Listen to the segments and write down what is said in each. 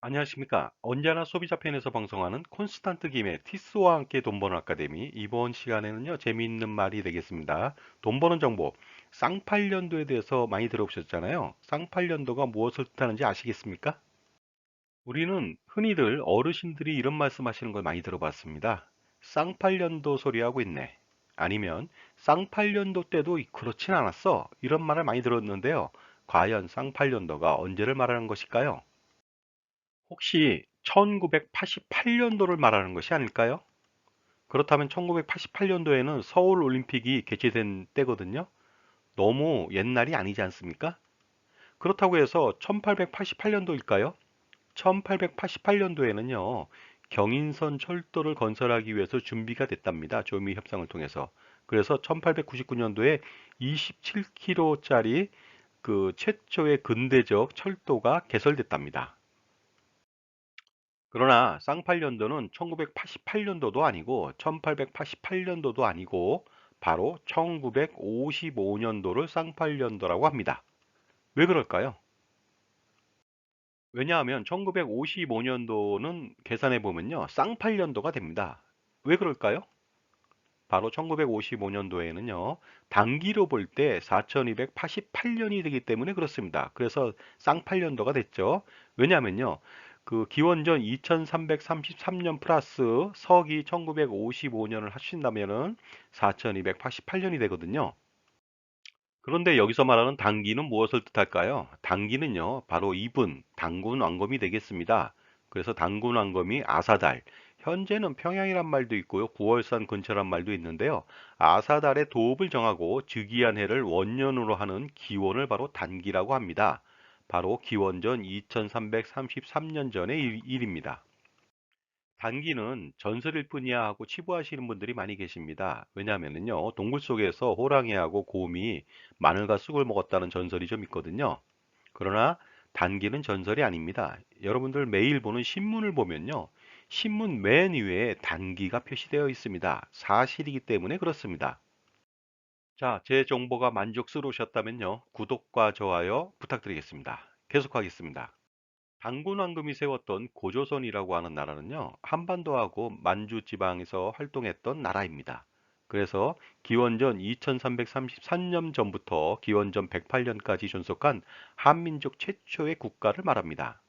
안녕하십니까. 언제나 소비자 편에서 방송하는 콘스탄트 김의 티스와 함께 돈 버는 아카데미. 이번 시간에는요, 재미있는 말이 되겠습니다. 돈 버는 정보, 쌍팔년도에 대해서 많이 들어보셨잖아요. 쌍팔년도가 무엇을 뜻하는지 아시겠습니까? 우리는 흔히들 어르신들이 이런 말씀 하시는 걸 많이 들어봤습니다. 쌍팔년도 소리 하고 있네. 아니면 쌍팔년도 때도 그렇진 않았어. 이런 말을 많이 들었는데요. 과연 쌍팔년도가 언제를 말하는 것일까요? 혹시 1988년도를 말하는 것이 아닐까요? 그렇다면 1988년도에는 서울 올림픽이 개최된 때거든요. 너무 옛날이 아니지 않습니까? 그렇다고 해서 1888년도일까요? 1888년도에는요, 경인선 철도를 건설하기 위해서 준비가 됐답니다. 조미 협상을 통해서. 그래서 1899년도에 27km짜리 그 최초의 근대적 철도가 개설됐답니다. 그러나 쌍팔년도는 1988년도도 아니고 1888년도도 아니고 바로 1955년도를 쌍팔년도라고 합니다. 왜 그럴까요? 왜냐하면 1955년도는 계산해 보면요, 쌍팔년도가 됩니다. 왜 그럴까요? 바로 1955년도에는요, 단기로 볼 때 4288년이 되기 때문에 그렇습니다. 그래서 쌍팔년도가 됐죠. 왜냐하면요, 그 기원전 2333년 플러스 서기 1955년을 하신다면은 4288년이 되거든요. 그런데 여기서 말하는 단기는 무엇을 뜻할까요? 단기는요, 바로 이분, 단군 왕검이 되겠습니다. 그래서 단군 왕검이 아사달, 현재는 평양이란 말도 있고요, 구월산 근처란 말도 있는데요. 아사달의 도읍을 정하고 즉위한 해를 원년으로 하는 기원을 바로 단기라고 합니다. 바로 기원전 2333년 전의 일입니다. 단기는 전설일 뿐이야 하고 치부하시는 분들이 많이 계십니다. 왜냐하면요, 동굴 속에서 호랑이하고 곰이 마늘과 쑥을 먹었다는 전설이 좀 있거든요. 그러나 단기는 전설이 아닙니다. 여러분들 매일 보는 신문을 보면요, 신문 맨 위에 단기가 표시되어 있습니다. 사실이기 때문에 그렇습니다. 자, 제 정보가 만족스러우셨다면요, 구독과 좋아요 부탁드리겠습니다. 계속하겠습니다. 단군 황금이 세웠던 고조선이라고 하는 나라는요, 한반도하고 만주 지방에서 활동했던 나라입니다. 그래서 기원전 2333년 전부터 기원전 108년까지 존속한 한민족 최초의 국가를 말합니다.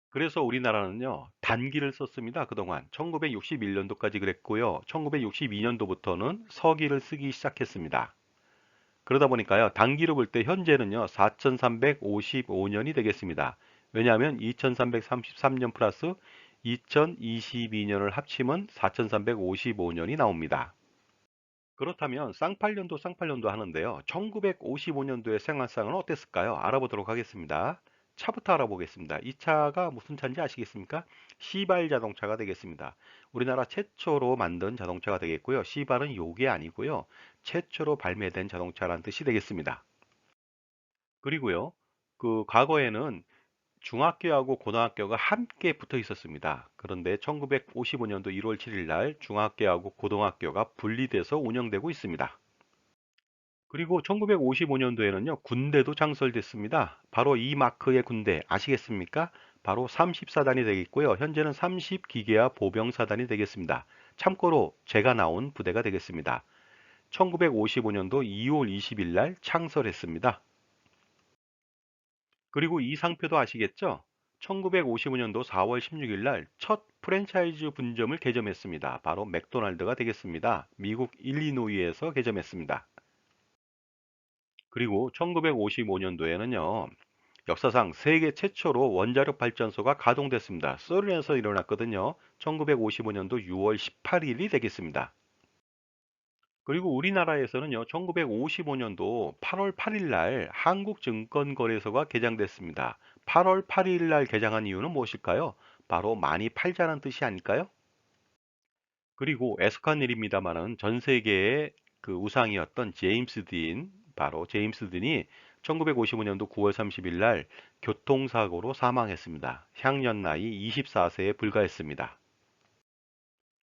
그래서 우리나라는요, 단기를 썼습니다. 그동안 1961년도까지 그랬고요. 1962년도부터는 서기를 쓰기 시작했습니다. 그러다 보니까요, 단기로 볼 때 현재는요, 4355년이 되겠습니다. 왜냐하면 2333년 플러스 2022년을 합치면 4355년이 나옵니다. 그렇다면 쌍팔년도 하는데요. 1955년도의 생활상은 어땠을까요? 알아보도록 하겠습니다. 차부터 알아보겠습니다. 이 차가 무슨 차인지 아시겠습니까? 시발 자동차가 되겠습니다. 우리나라 최초로 만든 자동차가 되겠고요. 시발은 요게 아니고요. 최초로 발매된 자동차라는 뜻이 되겠습니다. 그리고요. 그 과거에는 중학교하고 고등학교가 함께 붙어 있었습니다. 그런데 1955년도 1월 7일 날 중학교하고 고등학교가 분리돼서 운영되고 있습니다. 그리고 1955년도에는요, 군대도 창설됐습니다. 바로 이 마크의 군대 아시겠습니까? 바로 34단이 되겠고요. 현재는 30기계화 보병사단이 되겠습니다. 참고로 제가 나온 부대가 되겠습니다. 1955년도 2월 20일 날 창설했습니다. 그리고 이 상표도 아시겠죠? 1955년도 4월 16일 날 첫 프랜차이즈 분점을 개점했습니다. 바로 맥도날드가 되겠습니다. 미국 일리노이에서 개점했습니다. 그리고 1955년도에는요, 역사상 세계 최초로 원자력 발전소가 가동됐습니다. 소련에서 일어났거든요. 1955년도 6월 18일이 되겠습니다. 그리고 우리나라에서는요, 1955년도 8월 8일 날 한국증권거래소가 개장됐습니다. 8월 8일 날 개장한 이유는 무엇일까요? 바로 많이 팔자는 뜻이 아닐까요? 그리고 애석한 일입니다만은 전 세계의 그 우상이었던 제임스 딘, 바로 제임스 딘이 1955년도 9월 30일 날 교통사고로 사망했습니다. 향년 나이 24세에 불과했습니다.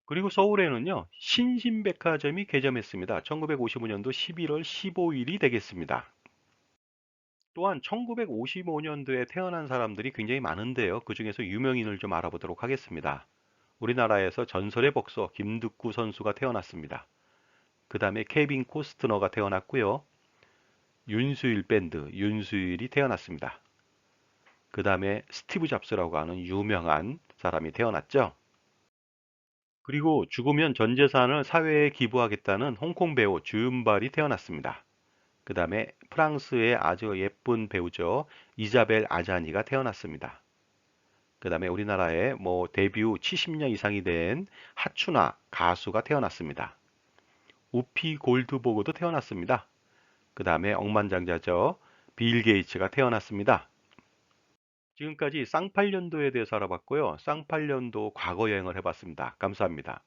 그리고 서울에는요, 신신백화점이 개점했습니다. 1955년도 11월 15일이 되겠습니다. 또한 1955년도에 태어난 사람들이 굉장히 많은데요. 그중에서 유명인을 좀 알아보도록 하겠습니다. 우리나라에서 전설의 복서 김득구 선수가 태어났습니다. 그 다음에 케빈 코스트너가 태어났고요. 윤수일 밴드 윤수일이 태어났습니다. 그 다음에 스티브 잡스라고 하는 유명한 사람이 태어났죠. 그리고 죽으면 전 재산을 사회에 기부하겠다는 홍콩 배우 주윤발이 태어났습니다. 그 다음에 프랑스의 아주 예쁜 배우죠. 이자벨 아자니가 태어났습니다. 그 다음에 우리나라에 뭐 데뷔 후 70년 이상이 된 하추나 가수가 태어났습니다. 우피 골드보그도 태어났습니다. 그 다음에 억만장자죠. 빌 게이츠가 태어났습니다. 지금까지 쌍팔년도에 대해서 알아봤고요. 쌍팔년도 과거 여행을 해봤습니다. 감사합니다.